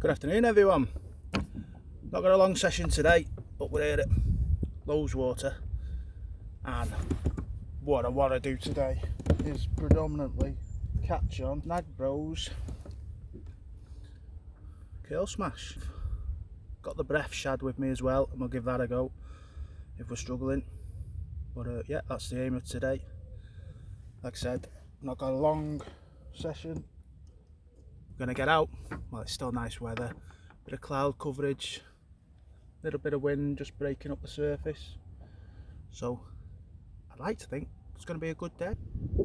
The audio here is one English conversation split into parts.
Good afternoon, everyone. Not got a long session today, but we're here at Loweswater, and what I want to do today is predominantly catch on Snagged Bros Curl Smash. Got the breath shad with me as well, and we'll give that a go if we're struggling. But yeah, that's the aim of today. Like I said, not got a long session. We're gonna get out. Well, it's still nice weather. Bit of cloud coverage, little bit of wind just breaking up the surface. So I'd like to think it's going to be a good day.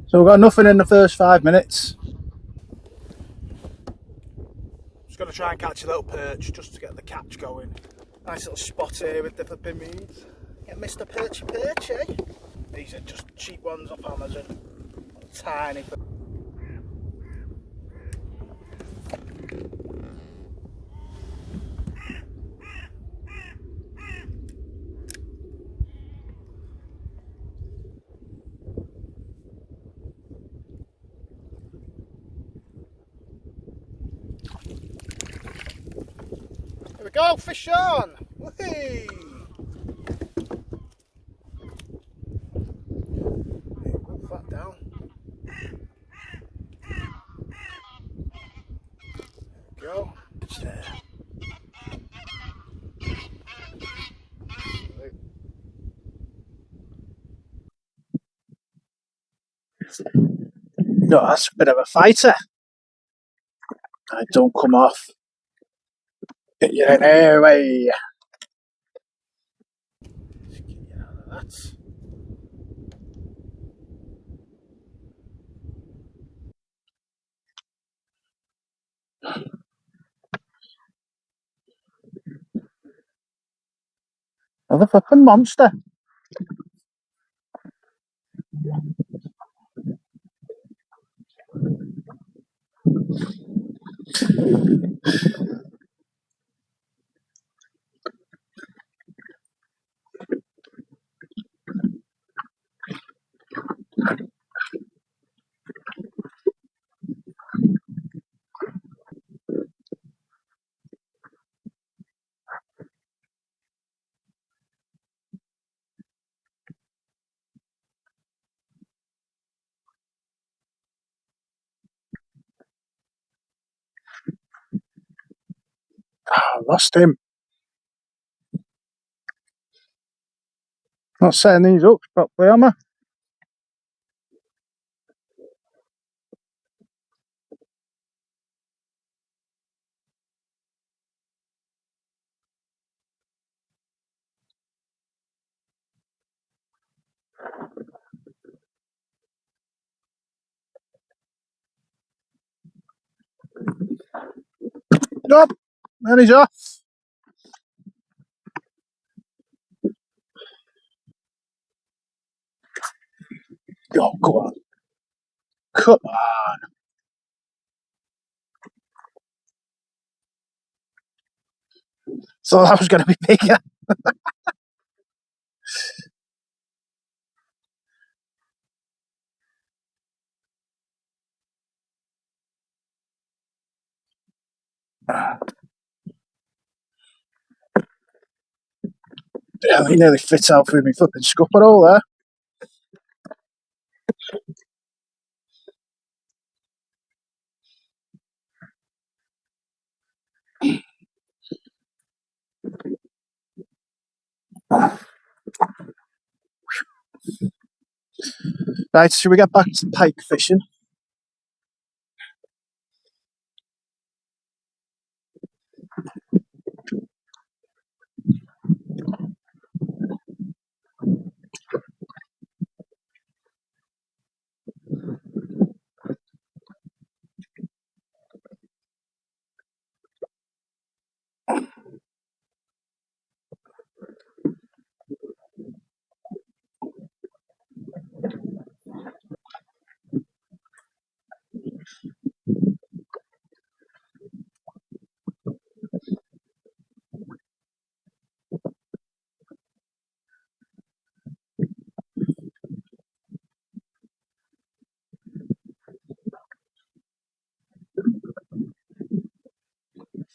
So we've got nothing in the first 5 minutes. Just going to try and catch a little perch just to get the catch going. Nice little spot here with the flipping reeds. Get Mr. Perchy Perch, eh? These are just cheap ones off Amazon. Tiny. Here we go, fish on! Whee! Put that down. There we go. It's there. No, that's a bit of a fighter. I don't come off. Get you in here, way. Get you out of that. Another flipping monster. I lost him. Not setting these up properly, am I? Nope. And he's off. Oh, come on. Come on. So that was going to be bigger. Yeah, he nearly fit out through me flipping scupper all there. Right, should we get back to pike fishing?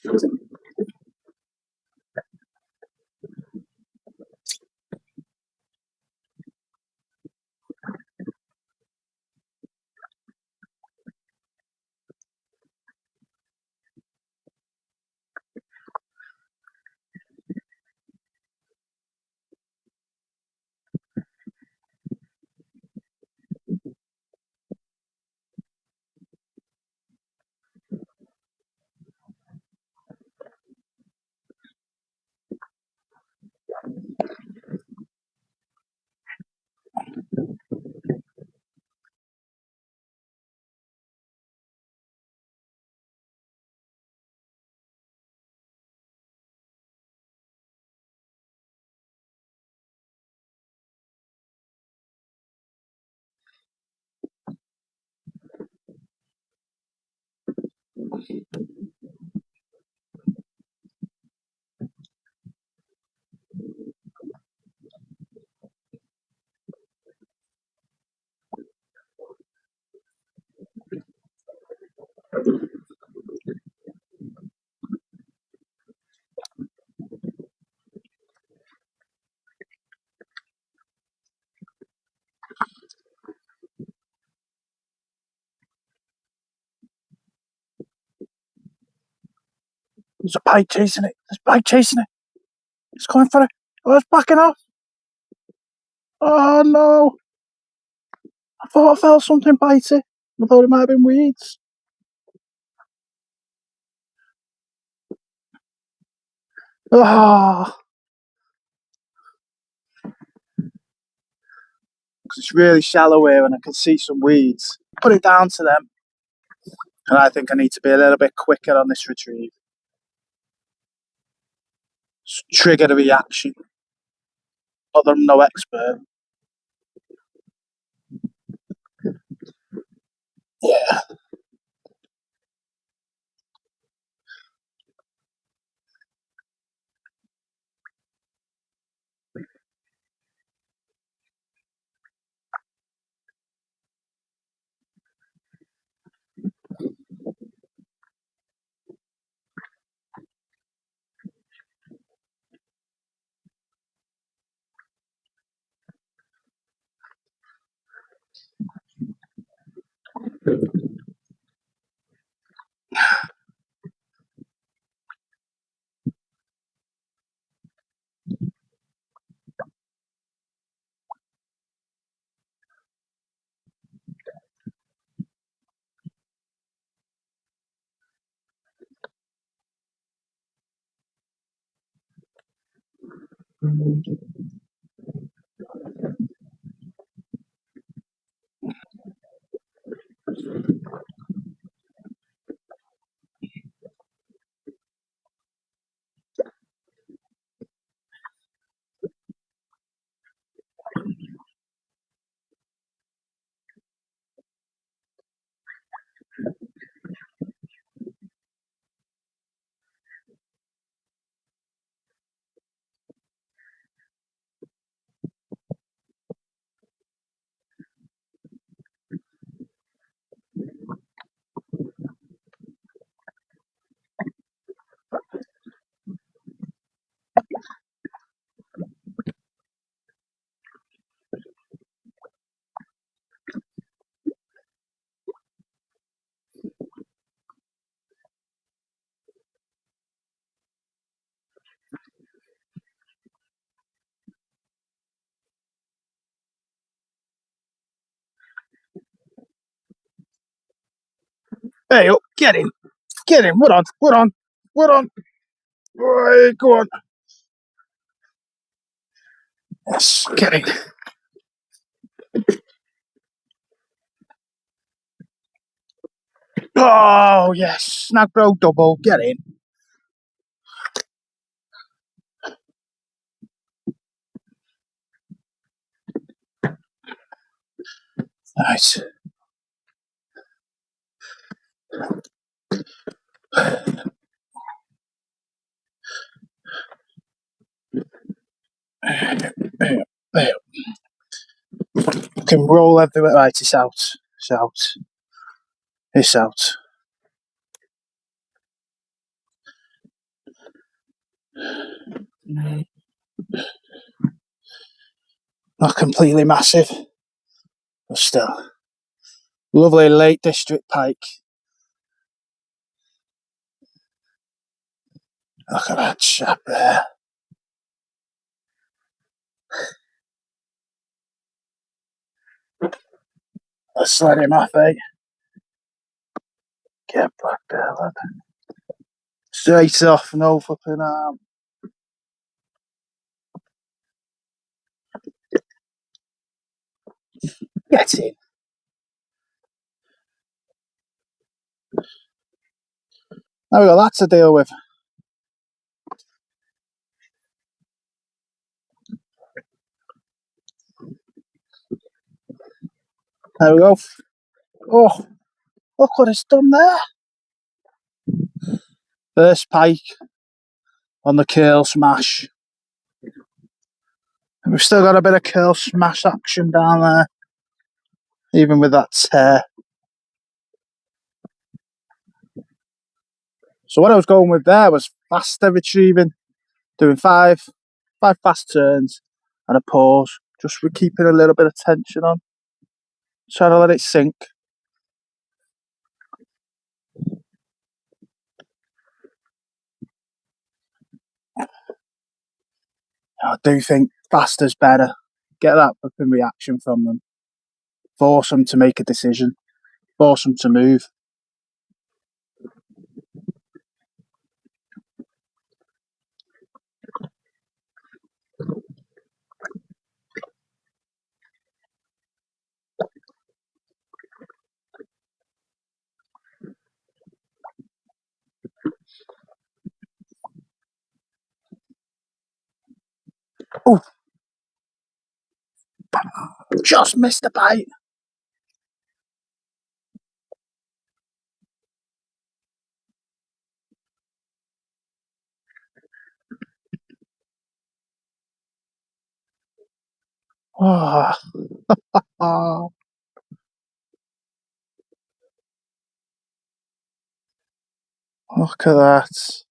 There's a pike chasing it. There's a pike chasing it. It's coming for it. Oh, it's backing off. Oh no. I thought I felt something bite it. I thought it might have been weeds. Ah. It's really shallow here and I can see some weeds. Put it down to them. And I think I need to be a little bit quicker on this retrieve. Trigger the reaction. Not that I'm no expert. Yeah. Hey, oh, get in. Get in. What on? What on? What on? Right, go on. Yes, get in. Oh, yes. Snagged Bro double. Get in. Nice. There. You can roll everywhere. Right, it's out. It's out. It's out. Not completely massive, but still. Lovely Lake District pike. Look at that chap there. Let's let him off, eh? Get back there, lad. Straight off, no flipping arm. Get in. Now we got that to deal with. There we go. Oh, look what it's done there. First pike on the curl smash. And we've still got a bit of curl smash action down there, even with that tear. So what I was going with there was faster retrieving, doing five fast turns and a pause, just for keeping a little bit of tension on, trying to let it sink. I do think faster's better. Get that flipping reaction from them. Force them to make a decision. Force them to move. Oh, just missed the bite. Oh, oh. Look at that.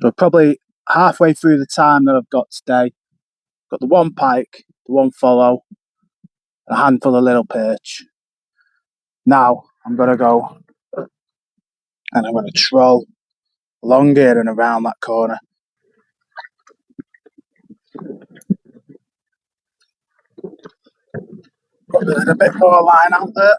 So probably halfway through the time that I've got today, got the one pike, the one follow, a handful of little perch. Now I'm going to go and I'm going to troll along here and around that corner. Probably a bit more line out there.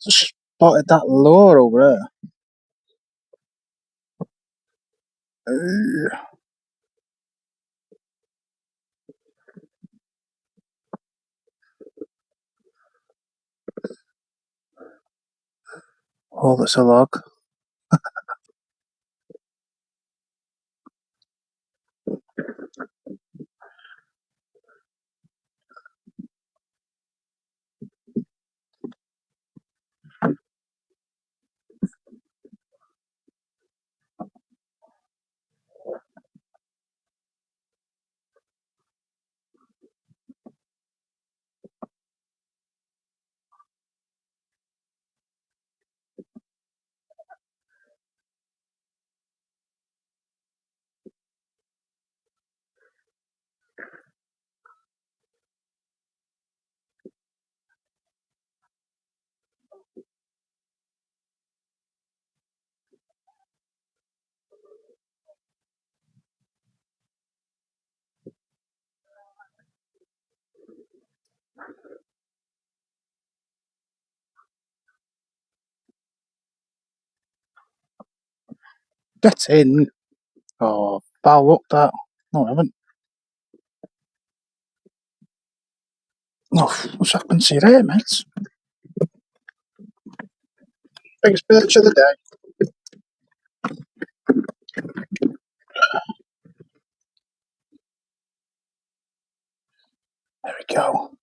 Just spotted that lure over there. Oh, that's a log. Get in. Oh, foul up that. No, I haven't. Oh, what's happened to you there, mate? Biggest perch of the day. There we go.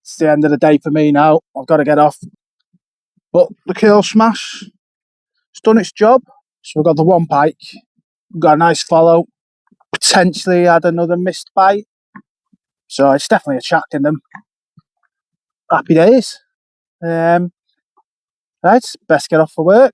It's the end of the day for me now. I've got to get off. But the curl smash, it's done its job. So we've got the one pike. We've got a nice follow. Potentially had another missed bite. So it's definitely attracting them. Happy days. Right, best get off for work.